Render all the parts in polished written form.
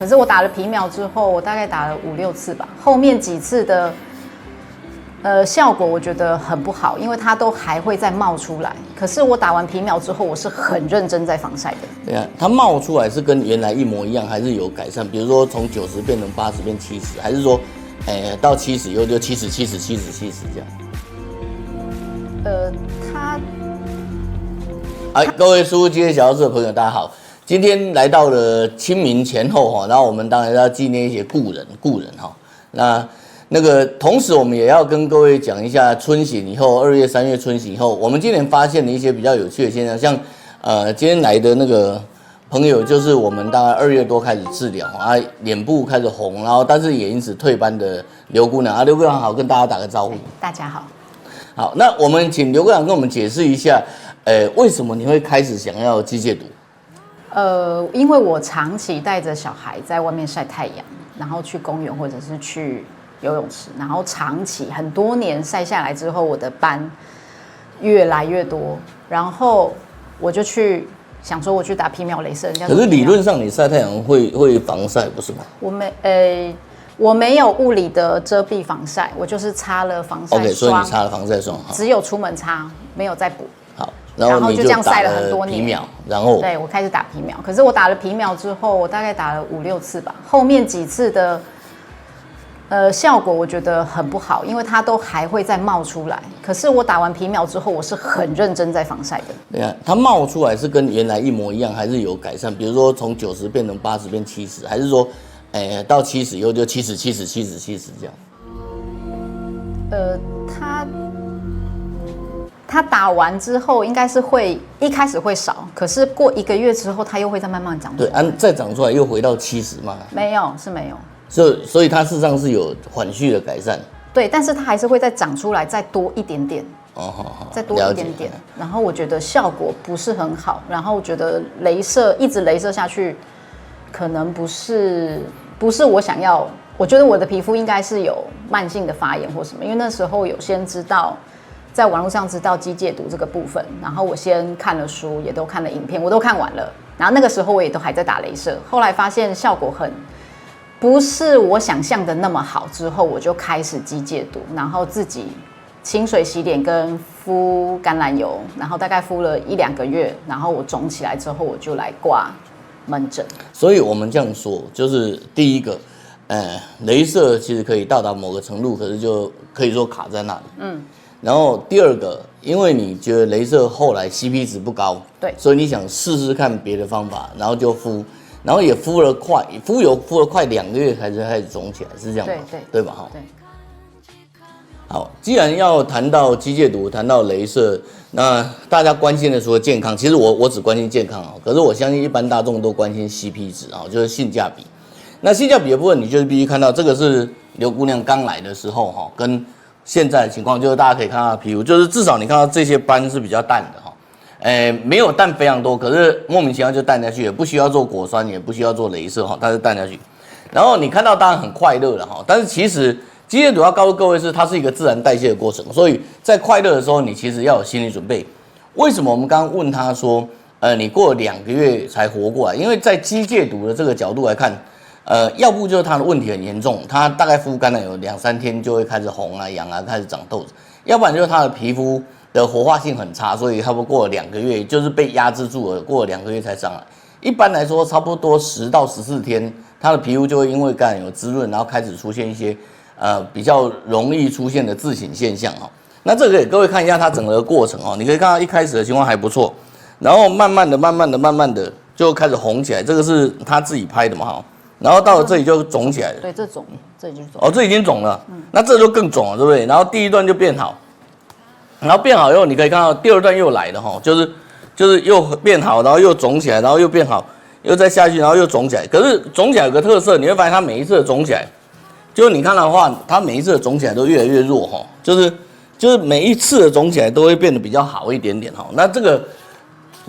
可是我打了皮秒之后，我大概打了5、6次吧，后面几次的效果我觉得很不好，因为它都还会再冒出来。可是我打完皮秒之后，我是很认真在防晒的。对啊，它冒出来是跟原来一模一样，还是有改善？比如说从90变成80变70，还是说，到70以后就70、70、70、70这样？各位书街小事的朋友，大家好。今天来到了清明前后哈，然后我们当然要纪念一些故人哈。那个同时我们也要跟各位讲一下春醒以后，2月、3月春醒以后，我们今年发现了一些比较有趣的现象，像今天来的那个朋友，就是我们大概2月多开始治疗啊，脸部开始红，然后但是也因此退斑的刘姑娘啊，刘姑娘好，跟大家打个招呼。大家好。好，那我们请刘姑娘跟我们解释一下，为什么你会开始想要机械毒？因为我长期带着小孩在外面晒太阳，然后去公园或者是去游泳池，然后长期很多年晒下来之后，我的斑越来越多，然后我就去想说我去打皮秒雷射。可是理论上你晒太阳会防晒不是吗？我没有物理的遮蔽防晒，我就是擦了防晒霜。OK， 所以你擦了防晒霜，只有出门擦，没有再补。好，然后你就这样晒了很多年。皮秒，然后对我开始打皮秒，可是我打了皮秒之后，我大概打了5、6次吧，后面几次的效果我觉得很不好，因为它都还会再冒出来。可是我打完皮秒之后，我是很认真在防晒的。对啊，它冒出来是跟原来一模一样，还是有改善？比如说从90变成80变70，还是说，到70以后就70、70、70、70这样？它打完之后应该是一开始会少，可是过1个月之后，它又会再慢慢长出来。对，再长出来又回到70嘛？没有，是没有。所以它事实上是有缓续的改善。对，但是它还是会再长出来，再多一点点。哦，好，再多一点点。然后我觉得效果不是很好，然后我觉得一直雷射下去，可能不是我想要。我觉得我的皮肤应该是有慢性的发炎或什么，因为那时候有先知道，在网络上知道机械毒这个部分，然后我先看了书，也都看了影片，我都看完了。然后那个时候我也都还在打雷射，后来发现效果不是我想象的那么好，之后我就开始机械毒，然后自己清水洗脸跟敷橄榄油，然后大概敷了1、2个月，然后我肿起来之后，我就来挂门诊。所以我们这样说，就是第一个，雷射其实可以到达某个程度，可是就可以说卡在那里。然后第二个，因为你觉得雷射后来 CP 值不高，对，所以你想试试看别的方法，然后就敷。然后也敷了快2个月才开始肿起来，是这样吗？对吧？对。好，既然要谈到机械毒，谈到雷射，那大家关心的除了健康，其实我只关心健康啊，可是我相信一般大众都关心 CP 值啊，就是性价比。那性价比的部分，你就是必须看到这个是刘姑娘刚来的时候哈，跟现在的情况，就是大家可以看到皮肤，就是至少你看到这些斑是比较淡的哈。没有淡非常多，可是莫名其妙就淡下去，也不需要做果酸，也不需要做雷射哈，它是淡下去。然后你看到当然很快乐了哈，但是其实机械毒要告诉各位是它是一个自然代谢的过程，所以在快乐的时候你其实要有心理准备。为什么我们刚刚问他说，你过了2个月才活过来？因为在机械毒的这个角度来看，要不就是它的问题很严重，它大概敷橄榄油2、3天就会开始红啊、痒啊，开始长痘子；要不然就是它的皮肤的活化性很差，所以差不多过了2个月，就是被压制住了，过了2个月才上来。一般来说，差不多10到14天，它的皮肤就会因为橄榄油滋润，然后开始出现一些比较容易出现的自省现象哈。那这个给各位看一下它整个过程哦，你可以看到一开始的情况还不错，然后慢慢的就开始红起来，这个是他自己拍的嘛哈。然后到了这里就肿起来了，对，这肿，这已经肿。哦，这已经肿了，那这就更肿了，对不对？然后第一段就变好。然后变好以后，你可以看到第2段又来了哈，就是又变好，然后又肿起来，然后又变好，又再下去，然后又肿起来。可是肿起来有个特色，你会发现它每一次的肿起来，就是你看到的话，它每一次的肿起来都越来越弱哈，就是每一次的肿起来都会变得比较好一点点哈。那这个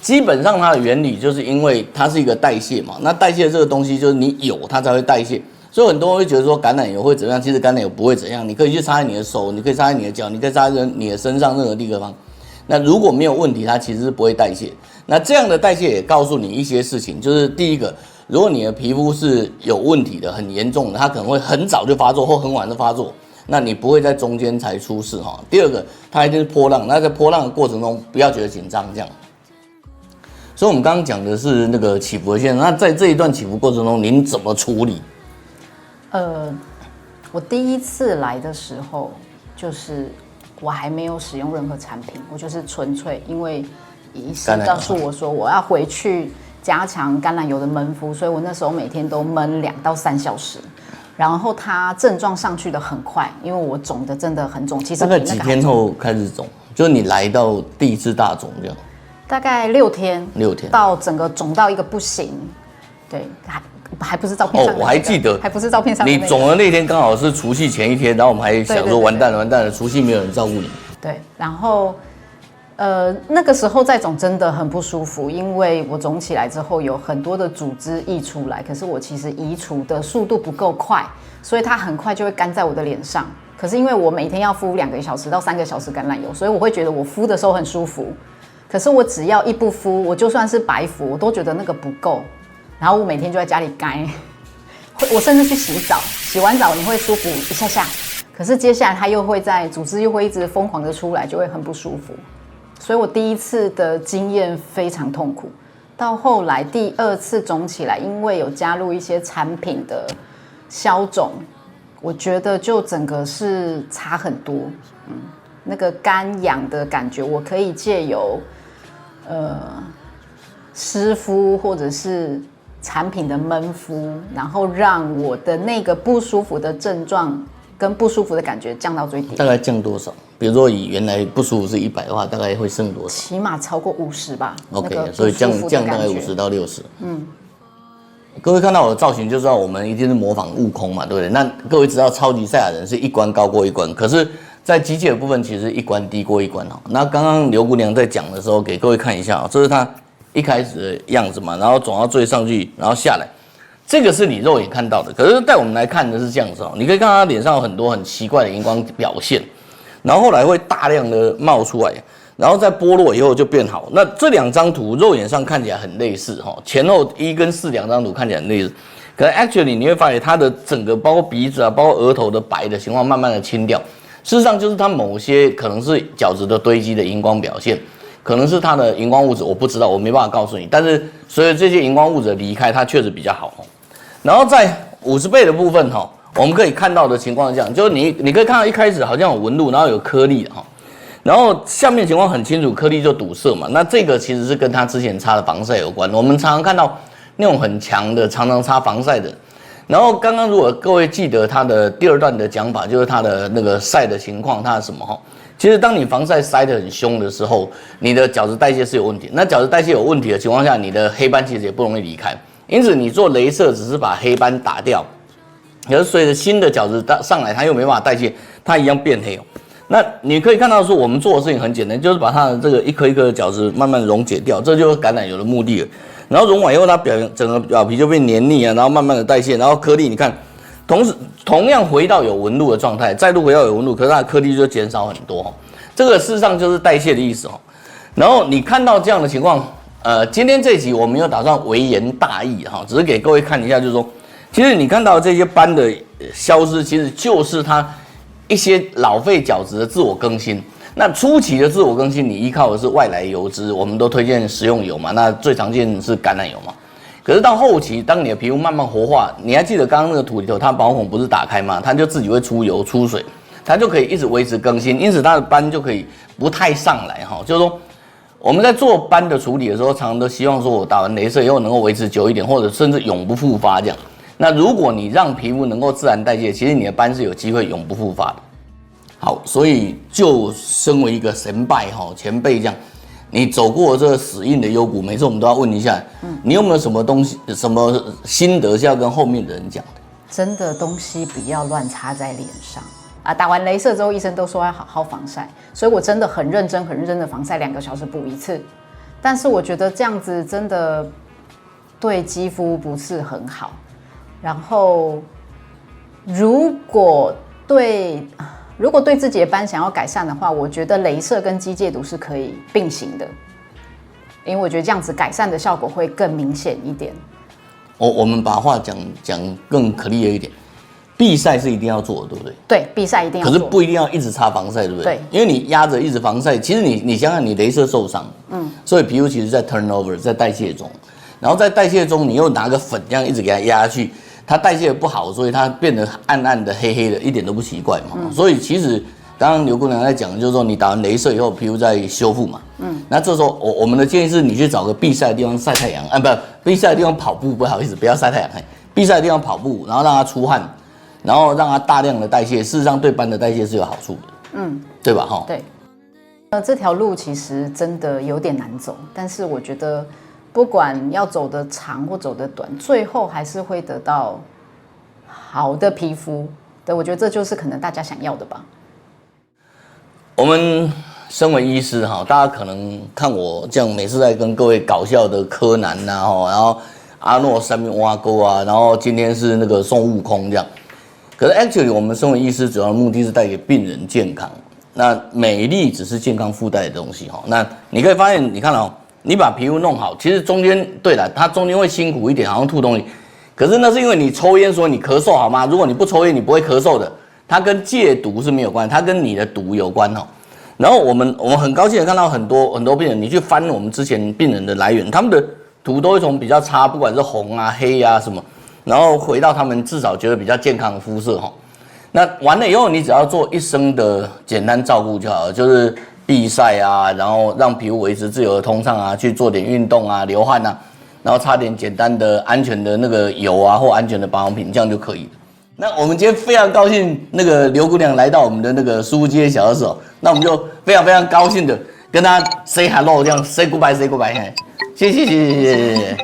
基本上它的原理就是因为它是一个代谢嘛，那代谢这个东西就是你有它才会代谢。所以很多人会觉得说橄榄油会怎样，其实橄榄油不会怎样，你可以去擦在你的手，你可以擦在你的脚，你可以擦在你的身上任何地方。那如果没有问题，它其实是不会代谢。那这样的代谢也告诉你一些事情，就是第一个，如果你的皮肤是有问题的、很严重的，它可能会很早就发作或很晚就发作，那你不会在中间才出事哈。第二个，它一定是波浪，那在波浪的过程中不要觉得紧张这样。所以我们刚刚讲的是那个起伏的线，那在这一段起伏过程中，您怎么处理？我第一次来的时候，就是我还没有使用任何产品，我就是纯粹因为医生告诉我说我要回去加强橄榄油的闷敷，所以我那时候每天都闷2到3小时。然后它症状上去的很快，因为我肿的真的很肿。其实大概几天后开始肿？就是你来到第一次大肿这样？大概6天，6天到整个肿到一个不行，对，还不是照片上的、我还记得，还不是照片上的、你肿的那天刚好是除夕前一天，然后我们还想说完蛋了，除夕没有人照顾你。对，然后那个时候再肿真的很不舒服，因为我肿起来之后有很多的组织溢出来，可是我其实移除的速度不够快，所以它很快就会干在我的脸上。可是因为我每天要敷2个小时到3个小时橄榄油，所以我会觉得我敷的时候很舒服。可是我只要一不敷，我就算是白敷，我都觉得那个不够。然后我每天就在家里干，我甚至去洗澡，洗完澡你会舒服一下下，可是接下来它又会在组织又会一直疯狂的出来，就会很不舒服。所以我第一次的经验非常痛苦，到后来第2次肿起来，因为有加入一些产品的消肿，我觉得就整个是差很多。那个干痒的感觉，我可以借由湿敷或者是产品的闷敷，然后让我的那个不舒服的症状跟不舒服的感觉降到最低。大概降多少？比如说以原来不舒服是100的话，大概会剩多少？起码超过50吧。OK， 所以降大概50到60。各位看到我的造型就知道我们一定是模仿悟空嘛，对不对？那各位知道超级赛亚人是一关高过一关，可是在机械的部分其实一关低过一关哦。那刚刚刘姑娘在讲的时候，给各位看一下哦，这是她一开始的样子嘛，然后肿到最上去，然后下来，这个是你肉眼看到的。可是带我们来看的是这样子哦，你可以看到她脸上有很多很奇怪的荧光表现，然后后来会大量的冒出来，然后再剥落以后就变好。那这2张图肉眼上看起来很类似哈，前后1跟42张图看起来很类似，可是 actually 你会发现它的整个包括鼻子啊，包括额头的白的情况慢慢的清掉。事实上就是它某些可能是角质的堆积的荧光表现，可能是它的荧光物质，我不知道，我没办法告诉你。但是随着这些荧光物质的离开，它确实比较好。然后在50倍的部分哈，我们可以看到的情况是这样，就是你可以看到一开始好像有纹路，然后有颗粒哈，然后下面情况很清楚，颗粒就堵塞嘛。那这个其实是跟它之前擦的防晒有关。我们常常看到那种很强的，常常擦防晒的。然后刚刚如果各位记得它的第2段的讲法，就是它的那个晒的情况，它的什么哈？其实当你防晒晒得很凶的时候，你的角质代谢是有问题。那角质代谢有问题的情况下，你的黑斑其实也不容易离开。因此你做雷射只是把黑斑打掉，可是随着新的角质上来，它又没办法代谢，它一样变黑。那你可以看到说，我们做的事情很简单，就是把它的这个一颗一颗的角质慢慢溶解掉，这就是橄榄油的目的了。然后溶完以后，它整个表皮就变黏腻啊，然后慢慢的代谢，然后颗粒你看，同样回到有纹路的状态，再度回到有纹路，可是它的颗粒就减少很多哈。这个事实上就是代谢的意思哈。然后你看到这样的情况，今天这一集我没有打算微言大义哈，只是给各位看一下，就是说，其实你看到这些斑的消失，其实就是它一些老废角质的自我更新。那初期的自我更新，你依靠的是外来油脂，我们都推荐食用油嘛，那最常见是橄榄油嘛。可是到后期，当你的皮肤慢慢活化，你还记得刚刚那个图里头，它毛孔不是打开吗？它就自己会出油出水，它就可以一直维持更新，因此它的斑就可以不太上来哈。就是说，我们在做斑的处理的时候，常常都希望说我打完雷射以后能够维持久一点，或者甚至永不复发这样。那如果你让皮肤能够自然代谢，其实你的斑是有机会永不复发的。好，所以就身为一个前辈这样，你走过这个死硬的幽谷，每次我们都要问一下，你有没有什么东西、什么心得是要跟后面的人讲的？真的东西不要乱擦在脸上啊！打完雷射之后，医生都说要好好防晒，所以我真的很认真的防晒，2个小时补1次。但是我觉得这样子真的对肌肤不是很好。然后，如果对自己的斑想要改善的话，我觉得雷射跟机械毒是可以并行的，因为我觉得这样子改善的效果会更明显一点。我们把话讲更clear一点，避晒是一定要做的，对不对？对，避晒一定要做。可是不一定要一直擦防晒，对不对？对，因为你压着一直防晒，其实你想想，你雷射受伤，所以皮肤其实在 turnover， 在代谢中，然后在代谢中，你又拿个粉这样一直给它压下去，它代谢不好，所以它变得暗暗的、黑黑的，一点都不奇怪嘛。所以其实刚刚刘姑娘在讲，就是说你打完雷射以后，皮肤在修复嘛。那这时候我们的建议是你去找个避晒的地方晒太阳，不，避晒的地方跑步，不好意思，不要晒太阳，避晒的地方跑步，然后让它出汗。然后让它大量的代谢，事实上对斑的代谢是有好处的，对吧？哈，对。这条路其实真的有点难走，但是我觉得不管要走得长或走得短，最后还是会得到好的皮肤。对，我觉得这就是可能大家想要的吧。我们身为医师哈，大家可能看我这样每次在跟各位搞笑的柯南呐，然后阿诺三面挖沟啊，然后今天是那个孙悟空这样。可是 actually 我们身为医师，主要的目的是带给病人健康。那美丽只是健康附带的东西哈。那你可以发现，你看哦，你把皮肤弄好，其实中间对了，它中间会辛苦一点，好像吐东西。可是那是因为你抽烟，所以你咳嗽好吗？如果你不抽烟，你不会咳嗽的。它跟戒毒是没有关，它跟你的毒有关哈。然后我们很高兴的看到很多病人，你去翻我们之前病人的来源，他们的图都会从比较差，不管是红啊、黑啊什么。然后回到他们至少觉得比较健康的肤色哈，那完了以后你只要做一生的简单照顾就好了，就是避晒啊，然后让皮肤维持自由的通畅啊，去做点运动啊，流汗啊，然后擦点简单的安全的那个油啊或安全的保养品，这样就可以了。那我们今天非常高兴，那个刘姑娘来到我们的那个书街小的时候，那我们就非常高兴的跟她 say hello， 这样 say goodbye， 谢谢。